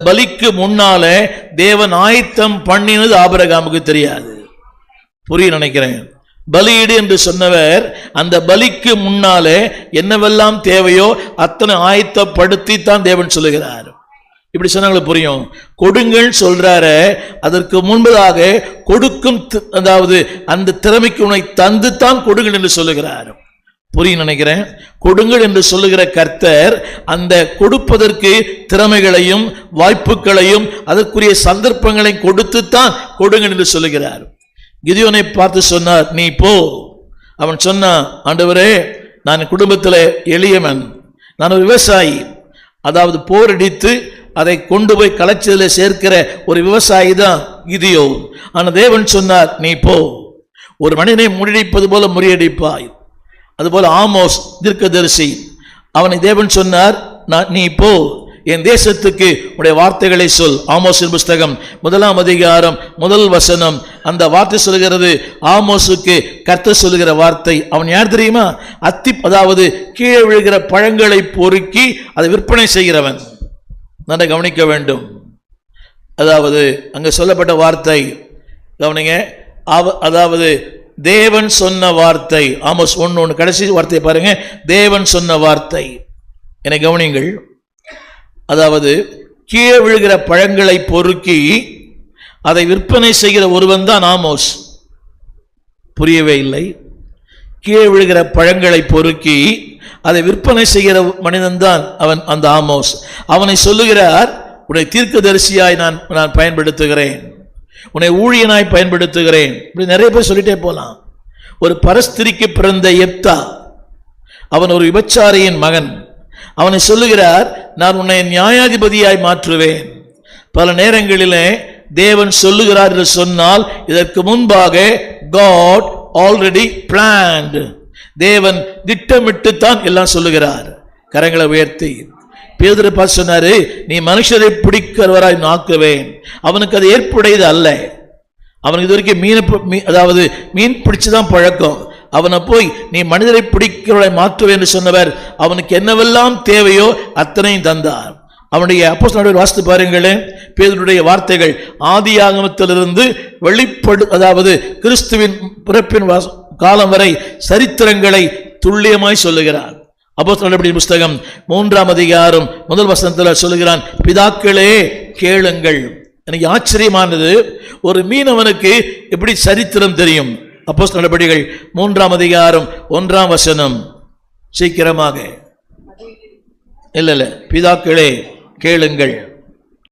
பலிக்கு முன்னாலே தேவன் ஆயத்தம் பண்ணினது ஆபிரகாமுக்கு தெரியாது. புரிய நினைக்கிறேன். பலியிடு என்று சொன்னவர் அந்த பலிக்கு முன்னாலே என்னவெல்லாம் தேவையோ அத்தனை ஆயத்தப்படுத்தி தான் தேவன் சொல்லுகிறார். இப்படி சொன்னாங்களுக்கு புரியும். கொடுங்கள் சொல்றாரு, அதற்கு முன்பதாக கொடுக்கும், அதாவது அந்த திறமைக்கு உன்னை தந்து தான் கொடுங்கள் என்று சொல்லுகிறார். புரிய நினைக்கிறேன். கொடுங்கள் என்று சொல்லுகிற கர்த்தர் அந்த கொடுப்பதற்கு திறமைகளையும் வாய்ப்புகளையும் அதற்குரிய சந்தர்ப்பங்களையும் கொடுத்து தான் கொடுங்கள் என்று சொல்லுகிறார். கிதியோனை பார்த்து சொன்னார், நீ போ. அவன் சொன்னான், ஆண்டவரே, நான் குடும்பத்தில் எளியவன், நான் ஒரு விவசாயி, அதாவது போரடித்து அதை கொண்டு போய் கலைச்சதில் சேர்க்கிற ஒரு விவசாயி தான் கிதியோன். ஆனால் தேவன் சொன்னார், நீ போ, ஒரு மனிதனை முறியடிப்பது போல முறியடிப்பாய். அதுபோல ஆமோஸ் தீர்க்கதரிசி, அவனை தேவன் சொன்னார், நீ போ, என் தேசத்துக்கு உடைய வார்த்தைகளை சொல். ஆமோஸின் புஸ்தகம் 1ஆம் அதிகாரம் 1 வசனம். அந்த வார்த்தை சொல்கிறது, ஆமோஸுக்கு கர்த்தர் சொல்லுகிற வார்த்தை. அவன் யார் தெரியுமா? அதாவது கீழே விழுகிற பழங்களை பொறுக்கி அதை விற்பனை செய்கிறவன். நான் கவனிக்க வேண்டும். அதாவது அங்க சொல்லப்பட்ட வார்த்தை கவனிங்க. அதாவது தேவன் சொன்ன வார்த்தை. ஆமோஸ் 1:1 கடைசி வார்த்தை பாருங்க. தேவன் சொன்ன வார்த்தை. என்னை கவனிங்கள். அதாவது கீழே விழுகிற பழங்களை பொறுக்கி அதை விற்பனை செய்கிற ஒருவன் தான் ஆமோஸ். புரியவே இல்லை. கீழே விழுகிற பழங்களை பொறுக்கி அதை விற்பனை செய்கிற மனிதன் தான் அவன், அந்த ஆமோஸ். அவனை சொல்லுகிறார், உன்னை தீர்க்கதரிசியாய் நான் பயன்படுத்துகிறேன், உன்னை ஊழியனாய் பயன்படுத்துகிறேன். இப்படி நிறைய பேர் சொல்லிட்டே போலாம். ஒரு பரஸ்திரிக்கு பிறந்த எப்தா, அவன் ஒரு விபச்சாரியின் மகன். அவனை சொல்லுகிறார், நான் உன்னை நியாயாதிபதியாய் மாற்றுவேன். பல நேரங்களிலே தேவன் சொல்லுகிறார் என்று சொன்னால் இதற்கு முன்பாக God already planned. தேவன் திட்டமிட்டு தான் எல்லாம் சொல்லுகிறார். கரங்களை உயர்த்தி பேதுரு பார்த்து சொன்னாரு, நீ மனுஷரை பிடிக்கிறவராய் நாக்குவேன். அவனுக்கு அது ஏற்புடையது அல்ல. அவனுக்கு இது வரைக்கும் அதாவது மீன் பிடிச்சுதான் பழக்கம். அவனை போய் நீ மனிதரை பிடிக்கிறவரை மாற்றுவேன் என்று சொன்னவர் அவனுக்கு என்னவெல்லாம் தேவையோ அத்தனையும் தந்தார். அவனுடைய அப்போஸ்தலர் வாசித்து பாருங்களேன். பேதுருடைய வார்த்தைகள் ஆதியாகமத்திலிருந்து வெளிப்படு, அதாவது கிறிஸ்துவின் பிறப்பின் காலம் வரை சரித்திரங்களை துல்லியமாய் சொல்லுகிறார். அப்போஸ்தலர் புஸ்தகம் 3ஆம் அதிகாரம் 1 வசனத்தில் சொல்லுகிறான், பிதாக்களே கேளுங்கள். எனக்கு ஆச்சரியமானது, ஒரு மீனவனுக்கு எப்படி சரித்திரம் தெரியும்? அப்போஸ்தலர் நடபடிகள் 3ஆம் அதிகாரம் 1ஆம் வசனம். சீக்கிரமாக. இல்ல பிதாக்களே கேளுங்கள்.